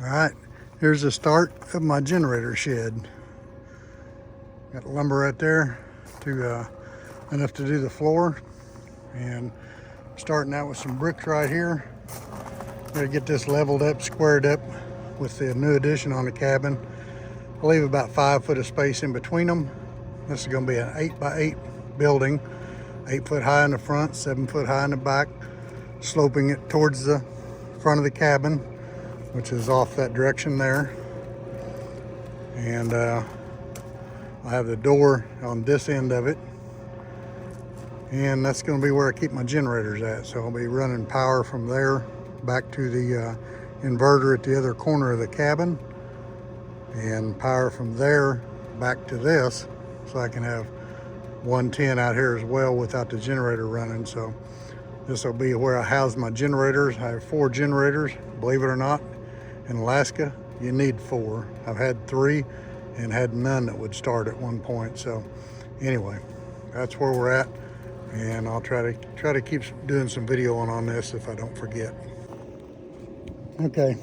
All right, here's the start of my generator shed. Got lumber right there to enough to do the floor, and starting out with some bricks right here. Gotta get this leveled up, squared up with the new addition on the cabin. I'll leave about 5 foot of space in between them. This is gonna be an 8x8 building, 8 foot high in the front, 7 foot high in the back, sloping it towards the front of the cabin, which is off that direction there. And I have the door on this end of it, and that's going to be where I keep my generators at. So I'll be running power from there back to the inverter at the other corner of the cabin, and power from there back to this, so I can have 110 out here as well without the generator running. So this will be where I house my generators. I have 4 generators, believe it or not. In Alaska, you need 4. I've had 3 and had none that would start at one point. So anyway, that's where we're at, and I'll try to keep doing some video on this if I don't forget. Okay,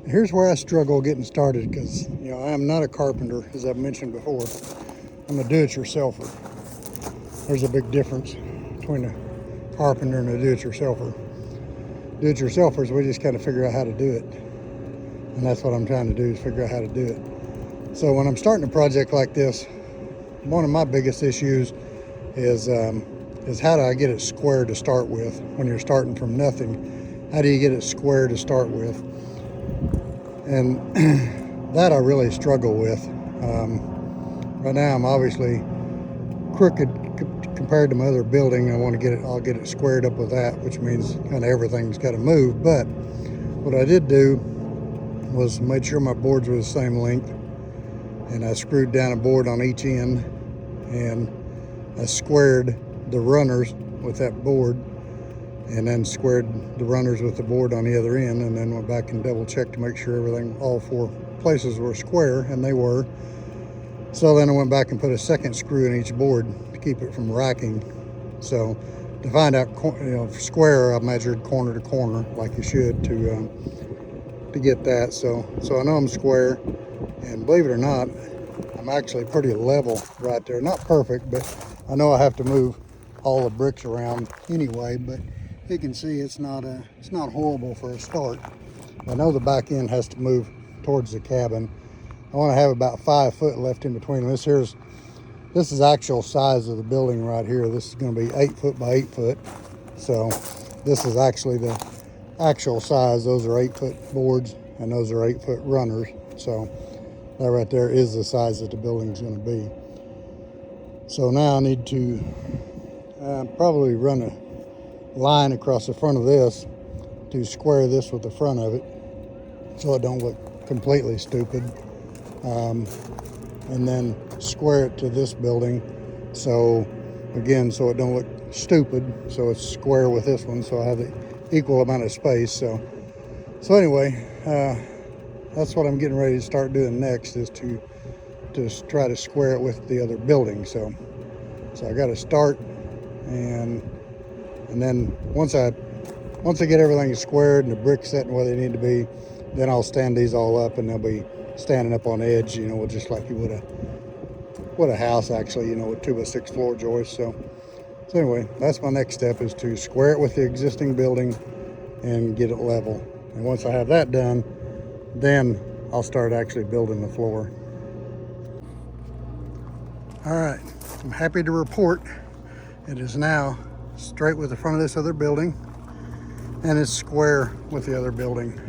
here's where I struggle getting started, because I am not a carpenter, as I've mentioned before. I'm a do-it-yourselfer. There's a big difference between a carpenter and a do-it-yourselfer. Do-it-yourselfers, we just kind of figure out how to do it. And that's what I'm trying to do, is figure out how to do it. So when I'm starting a project like this, one of my biggest issues is how do I get it square to start with? When you're starting from nothing, how do you get it square to start with? And that I really struggle with. Right now I'm obviously crooked compared to my other building. I'll get it squared up with that, which means kind of everything's got to move. But what I did do was made sure my boards were the same length, and I screwed down a board on each end, and I squared the runners with that board, and then squared the runners with the board on the other end, and then went back and double checked to make sure all 4 places were square, and they were. So then I went back and put a second screw in each board to keep it from racking. So to find out, square, I measured corner to corner like you should to get that. So I know I'm square, and believe it or not, I'm actually pretty level right there. Not perfect, but I know I have to move all the bricks around anyway. But you can see it's not horrible for a start. I know the back end has to move towards the cabin. I want to have about 5 foot left in between them. This is actual size of the building right here. This is going to be 8 foot by 8 foot. So this is actually the actual size. Those are 8 foot boards, and those are 8 foot runners. So that right there is the size that the building's going to be. So now I need to probably run a line across the front of this to square this with the front of it, so it don't look completely stupid. And then square it to this building, so it don't look stupid, so it's square with this one, so I have the equal amount of space. So anyway, that's what I'm getting ready to start doing next, is to try to square it with the other building. So I got to start, and then once I get everything squared and the bricks set where they need to be, then I'll stand these all up, and they'll be standing up on edge, just like you would a house, actually, with 2x6 floor joists. So anyway, that's my next step, is to square it with the existing building and get it level. And once I have that done, then I'll start actually building the floor. All right, I'm happy to report it is now straight with the front of this other building, and it's square with the other building.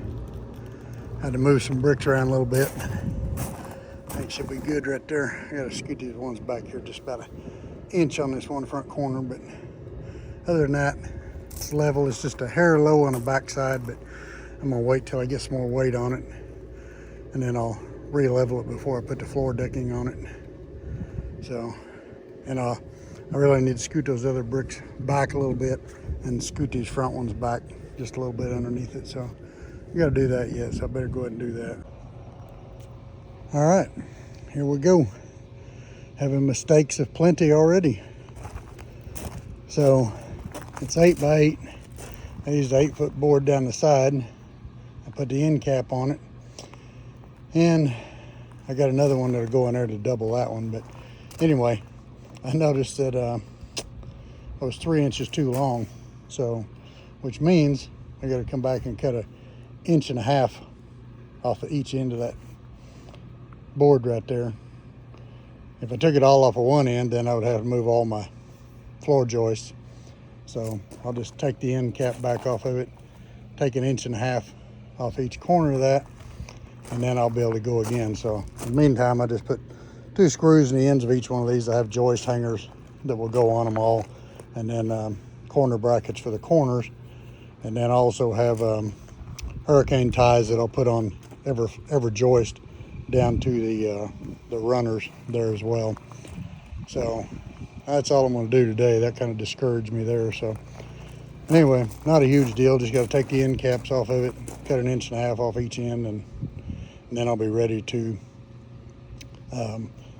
Had to move some bricks around a little bit. I think it should be good right there. I gotta scoot these ones back here just about an inch on this one front corner, but other than that, it's level. It's just a hair low on the back side, but I'm gonna wait till I get some more weight on it, and then I'll re-level it before I put the floor decking on it. So, and I really need to scoot those other bricks back a little bit and scoot these front ones back just a little bit underneath it. So I gotta do that yet, so I better go ahead and do that. All right, here we go. Having mistakes of plenty already. So it's 8x8. I used an 8 foot board down the side. I put the end cap on it. And I got another one that'll go in there to double that one. But anyway, I noticed that I was 3 inches too long. So, which means I got to come back and cut 1.5 inches off of each end of that board right there. If I took it all off of one end, then I would have to move all my floor joists. So I'll just take the end cap back off of it, take 1.5 inches off each corner of that, and then I'll be able to go again. So in the meantime, I just put 2 screws in the ends of each one of these. I have joist hangers that will go on them all, and then corner brackets for the corners. And then I also have hurricane ties that I'll put on every joist down to the runners there as well. So that's all I'm going to do today. That kind of discouraged me there. So anyway, not a huge deal. Just got to take the end caps off of it, cut 1.5 inches off each end, and then I'll be ready to.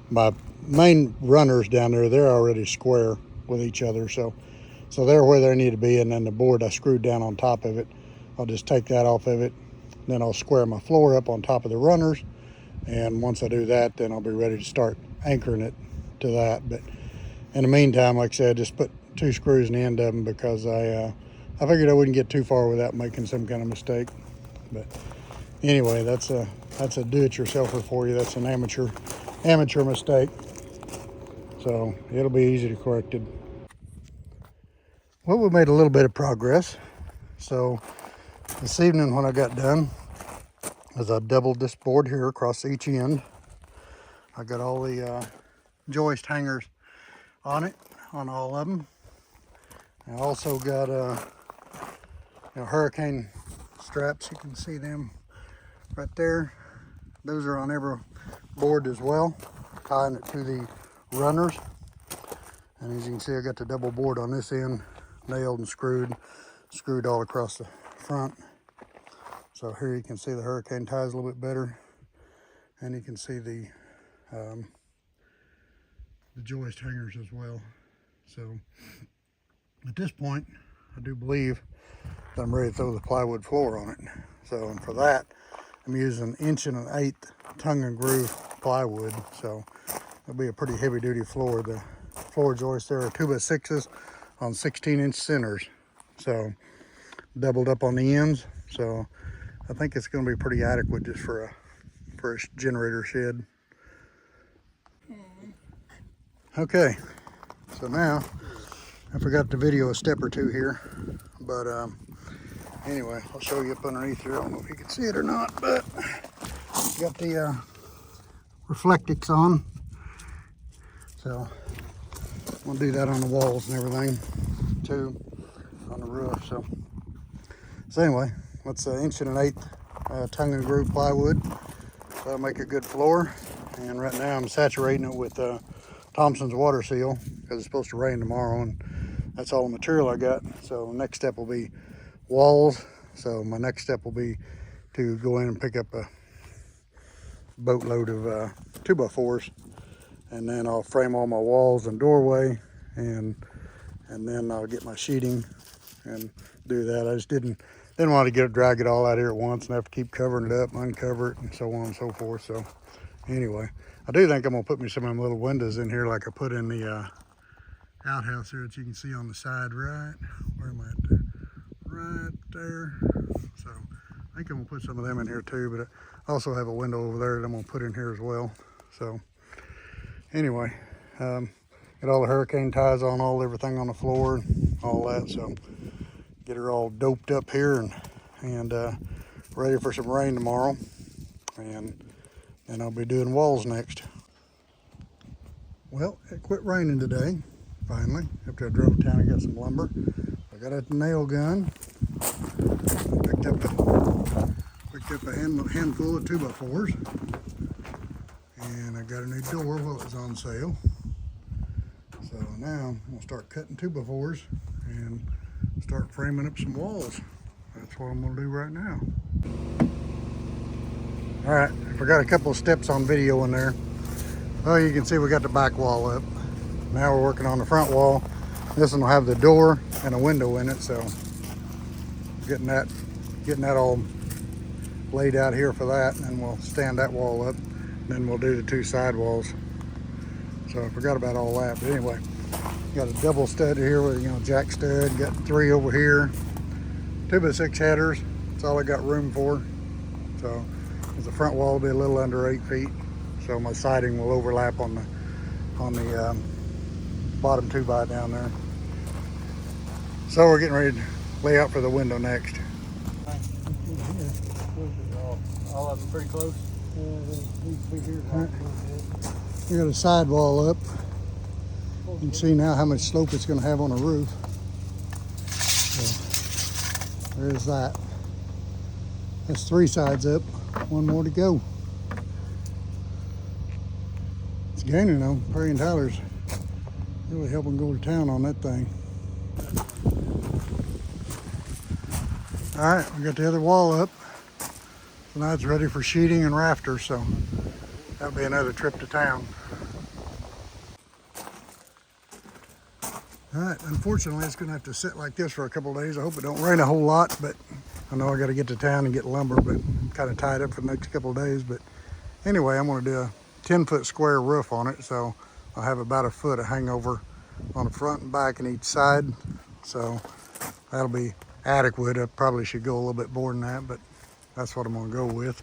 My main runners down there, they're already square with each other, so they're where they need to be. And then the board I screwed down on top of it, I'll just take that off of it. Then I'll square my floor up on top of the runners, and once I do that, then I'll be ready to start anchoring it to that. But in the meantime, like I said, just put 2 screws in the end of them because I figured I wouldn't get too far without making some kind of mistake. But anyway, that's a do-it-yourselfer for you. That's an amateur mistake. So it'll be easy to correct it. Well, we made a little bit of progress. So this evening when I got done, as I doubled this board here across each end, I got all the joist hangers on it, on all of them. I also got hurricane straps. You can see them right there. Those are on every board as well, tying it to the runners. And as you can see, I got the double board on this end, nailed and screwed all across the front. So here you can see the hurricane ties a little bit better, and you can see the joist hangers as well. So at this point, I do believe that I'm ready to throw the plywood floor on it. So, and for that, I'm using 1 1/8 tongue and groove plywood. So it'll be a pretty heavy duty floor. The floor joists there are 2x6s on 16-inch centers. So doubled up on the ends. So I think it's going to be pretty adequate just for a generator shed. Okay, so now I forgot to video a step or two here, but anyway, I'll show you up underneath here. I don't know if you can see it or not, but got the reflectix on. So I'm gonna do that on the walls and everything too, on the roof. So anyway, that's 1 1/8 tongue and groove plywood. That'll make a good floor. And right now I'm saturating it with Thompson's water seal because it's supposed to rain tomorrow, and that's all the material I got. So next step will be walls. So my next step will be to go in and pick up a boatload of 2x4s, and then I'll frame all my walls and doorway, and then I'll get my sheeting and do that. I just didn't want to drag it all out here at once and have to keep covering it up, uncover it, and so on and so forth. So anyway, I do think I'm gonna put me some of them little windows in here like I put in the outhouse here that you can see on the side right. Where am I at there? Right there. So I think I'm gonna put some of them in here too, but I also have a window over there that I'm gonna put in here as well. So anyway, get all the hurricane ties on, everything on the floor and all that. So get her all doped up here and ready for some rain tomorrow. And then I'll be doing walls next. Well, it quit raining today, finally, after I drove down and got some lumber. I got out the nail gun, picked up a handful of 2x4s, and I got a new door while it was on sale. So now I'm gonna start cutting 2x4s and start framing up some walls. That's what I'm gonna do right now. All right, I forgot a couple of steps on video in there. Well, you can see we got the back wall up. Now we're working on the front wall. This one will have the door and a window in it, so getting that all laid out here for that, and then we'll stand that wall up. Then we'll do the 2 side walls. So I forgot about all that, but anyway, got a double stud here with, you know, jack stud. Got 3 over here, 2x6 headers. That's all I got room for. So the front wall will be a little under 8 feet. So my siding will overlap on the bottom 2x down there. So we're getting ready to lay out for the window next. All of them pretty close. Right. We got a sidewall up. You can see now how much slope it's going to have on the roof. So there's that. That's 3 sides up. 1 more to go. It's gaining though. Perry and Tyler's really helping go to town on that thing. All right, we got the other wall up. So now it's ready for sheeting and rafters, so that'll be another trip to town. All right, unfortunately it's gonna have to sit like this for a couple of days. I hope it don't rain a whole lot, but I know I gotta get to town and get lumber, but I'm kind of tied up for the next couple of days. But anyway, I'm gonna do a 10-foot square roof on it, so I'll have about a foot of hangover on the front and back and each side. So that'll be adequate. I probably should go a little bit more than that, but that's what I'm gonna go with.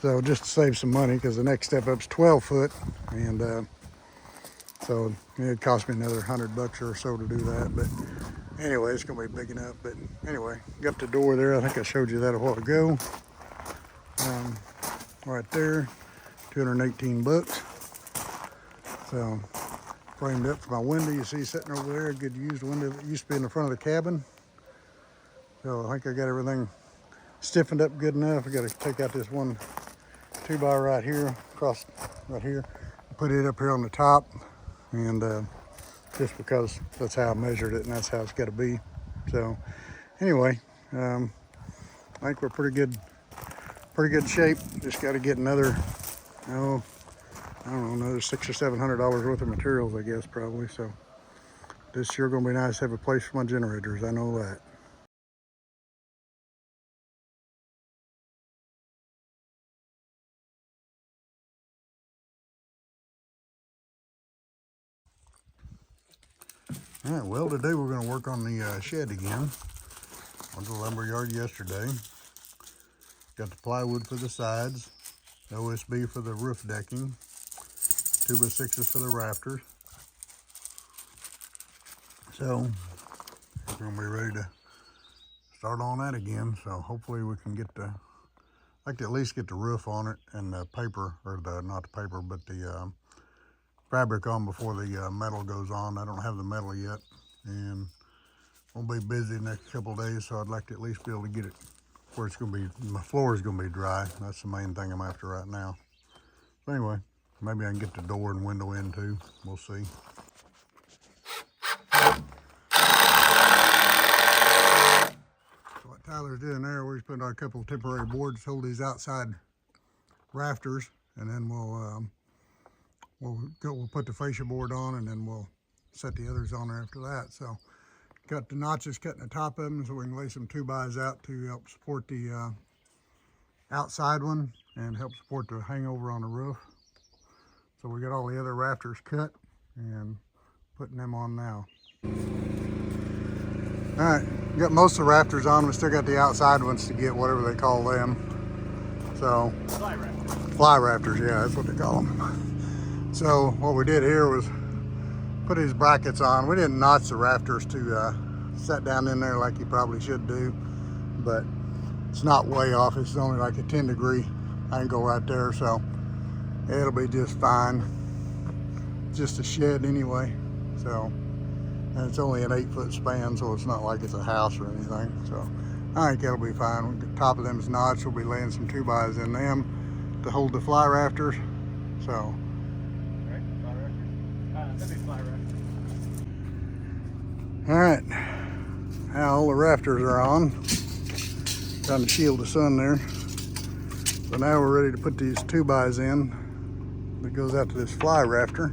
So just to save some money, because the next step up is 12 foot, and so it cost me another $100 or so to do that. But anyway, it's gonna be big enough. But anyway, got the door there. I think I showed you that a while ago. Right there, 218 bucks. So framed up for my window. You see sitting over there, a good used window that used to be in the front of the cabin. So I think I got everything stiffened up good enough. I got to take out this one 2x right here, across right here, put it up here on the top, and just because that's how I measured it and that's how it's got to be. So anyway, I think we're pretty good shape. Just got to get another, I don't know, another $600 or $700 worth of materials, I guess, probably. So this sure gonna be nice to have a place for my generators. I know that. All right, well, today we're going to work on the shed again. Went to the lumber yard yesterday. Got the plywood for the sides, OSB for the roof decking, 2x6s for the rafters. So we're going to be ready to start on that again. So hopefully we can get the, I'd like to at least get the roof on it and the paper, or the, not the paper, but the fabric on before the metal goes on. I don't have the metal yet, and I'll be busy the next couple of days, so I'd like to at least be able to get it where it's going to be, my floor is going to be dry. That's the main thing I'm after right now. So anyway, maybe I can get the door and window in too. We'll see. So what Tyler's doing there, we're just putting on a couple of temporary boards to hold these outside rafters, and then we'll put the fascia board on, and then we'll set the others on there after that. So cut the notches, cutting the top of them so we can lay some 2x out to help support the outside one and help support the hangover on the roof. So we got all the other rafters cut and putting them on now. All right, got most of the rafters on. We still got the outside ones to get, whatever they call them. So Fly rafters. Fly rafters, yeah, that's what they call them. So what we did here was put these brackets on. We didn't notch the rafters to set down in there like you probably should do, but it's not way off. It's only like a 10-degree angle right there, so it'll be just fine. It's just a shed anyway, so, and it's only an 8-foot span, so it's not like it's a house or anything. So I think it'll be fine. The top of them is notched. We'll be laying some 2x in them to hold the fly rafters. So. All right, now all the rafters are on, trying to shield the sun there. So now we're ready to put these 2x in. That goes out to this fly rafter.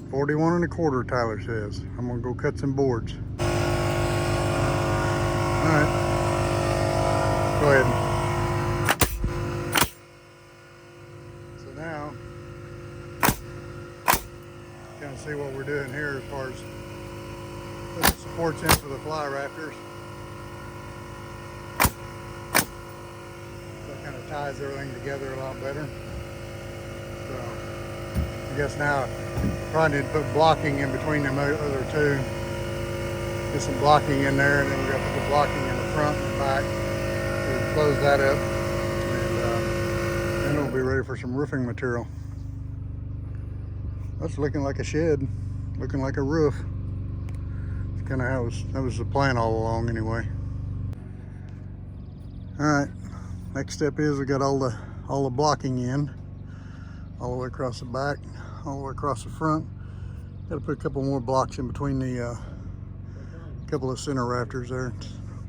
41 1/4, Tyler says. I'm gonna go cut some boards. see what we're doing here as far as putting supports in for the fly rafters. That kind of ties everything together a lot better. So I guess now I probably need to put blocking in between them other two. Get some blocking in there, and then we're going to put the blocking in the front and the back to close that up. And then it'll be ready for some roofing material. That's looking like a shed, looking like a roof. It's kind of how that was the plan all along anyway. All right, next step is we got all the blocking in, all the way across the back, all the way across the front. Got to put a couple more blocks in between the couple of center rafters there.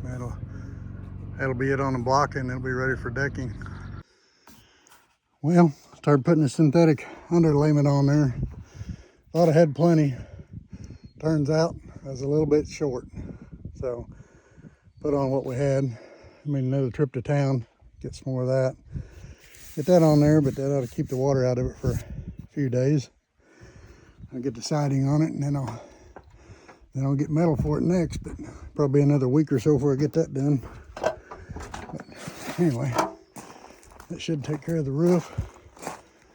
That'll be it on the block, and it'll be ready for decking. Well, started putting a synthetic underlayment on there. Thought I had plenty. Turns out I was a little bit short. So put on what we had. I made another trip to town, get some more of that. Get that on there, but that ought to keep the water out of it for a few days. I'll get the siding on it, and then I'll get metal for it next, but probably another week or so before I get that done. But anyway, that should take care of the roof.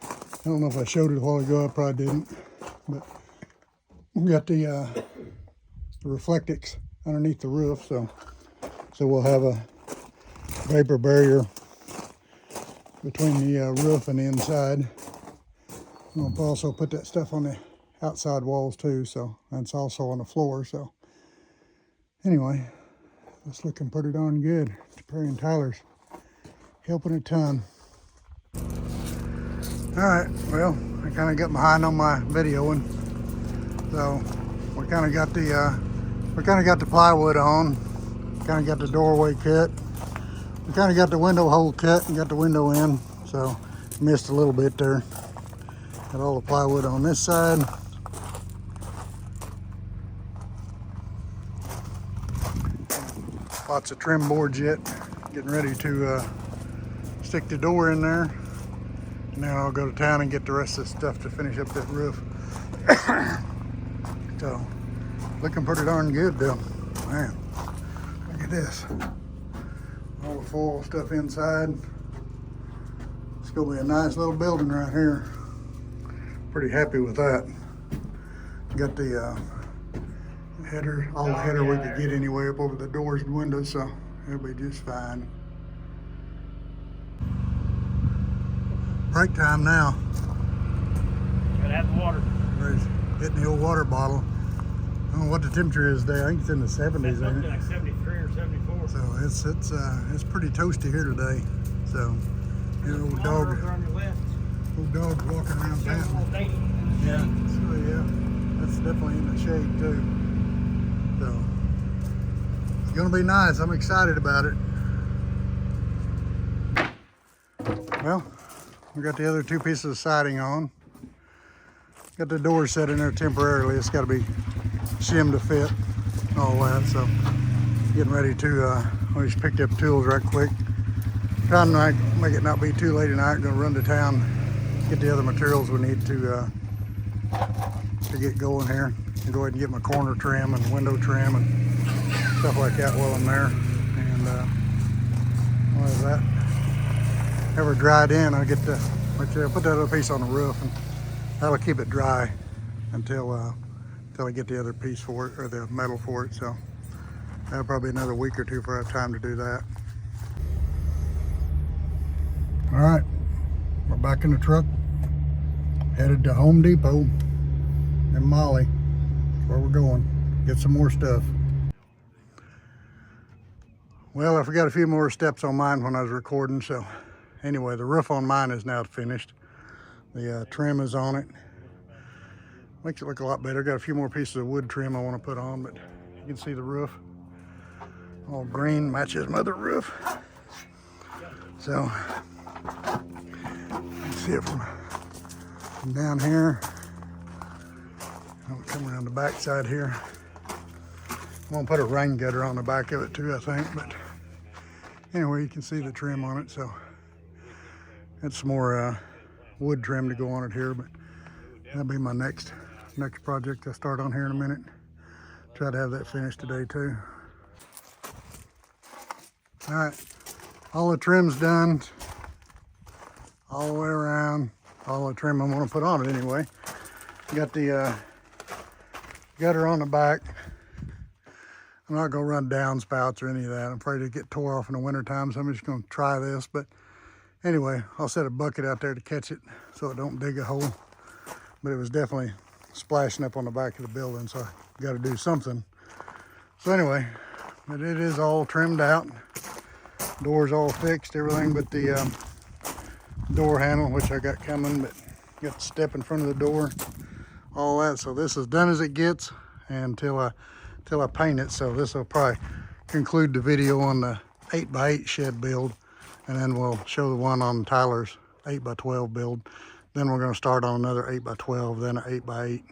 I don't know if I showed it a while ago, I probably didn't. But we got the reflectix underneath the roof, so we'll have a vapor barrier between the roof and the inside. We'll also put that stuff on the outside walls too, so that's also on the floor. So anyway, it's looking pretty darn good. Perry and Tyler's helping a ton. All right, well, I kind of got behind on my videoing, so we kind of got the plywood on, kind of got the doorway cut, we kind of got the window hole cut and got the window in, so missed a little bit there. Got all the plywood on this side. Lots of trim boards yet. Getting ready to stick the door in there. And then I'll go to town and get the rest of the stuff to finish up that roof. So, looking pretty darn good though. Man, look at this. All the foil stuff inside. It's gonna be a nice little building right here. Pretty happy with that. Got the header, all the header we could get anyway up over the doors and windows, so it'll be just fine. Break time now. Gotta have the water. Getting the old water bottle. I don't know what the temperature is today. I think it's in the 70s. It's like 73 or 74. So it's pretty toasty here today. So the old dog's walking around panting. Yeah, so yeah, that's definitely in the shade too. So it's gonna be nice. I'm excited about it. Well, we got the other two pieces of siding on. Got the door set in there temporarily. It's got to be shimmed to fit, all that. So getting ready to. We just picked up tools right quick. Trying to make it not be too late tonight. Gonna run to town, get the other materials we need to get going here. And go ahead and get my corner trim and window trim and stuff like that while I'm there. And what is that? Ever dried in, I get to put that other piece on the roof, and that'll keep it dry until I get the other piece for it, or the metal for it. So that'll probably be another week or two before I have time to do that. All right, we're back in the truck, headed to Home Depot in Molly. That's where we're going. Get some more stuff. Well, I forgot a few more steps on mine when I was recording, so anyway, the roof on mine is now finished. The trim is on it. Makes it look a lot better. Got a few more pieces of wood trim I want to put on, but you can see the roof. All green, matches my other roof. So, you can see it from down here. I'll come around the back side here. I'm gonna put a rain gutter on the back of it too, I think, but anyway, you can see the trim on it, so that's some more wood trim to go on it here, but that'll be my next next project I start on here in a minute. Try to have that finished today too. All right, all the trim's done. All the way around. All the trim I'm gonna put on it anyway. Got the gutter on the back. I'm not gonna run downspouts or any of that. I'm afraid it'd get tore off in the wintertime, so I'm just gonna try this. But anyway, I'll set a bucket out there to catch it so it don't dig a hole. But it was definitely splashing up on the back of the building, so I gotta do something. So anyway, but it is all trimmed out. Door's all fixed, everything but the door handle, which I got coming, but got the step in front of the door, all that. So this is done as it gets until I paint it. So this will probably conclude the video on the 8x8 shed build, and then we'll show the one on Tyler's 8x12 build. Then we're going to start on another 8x12, then an 8x8.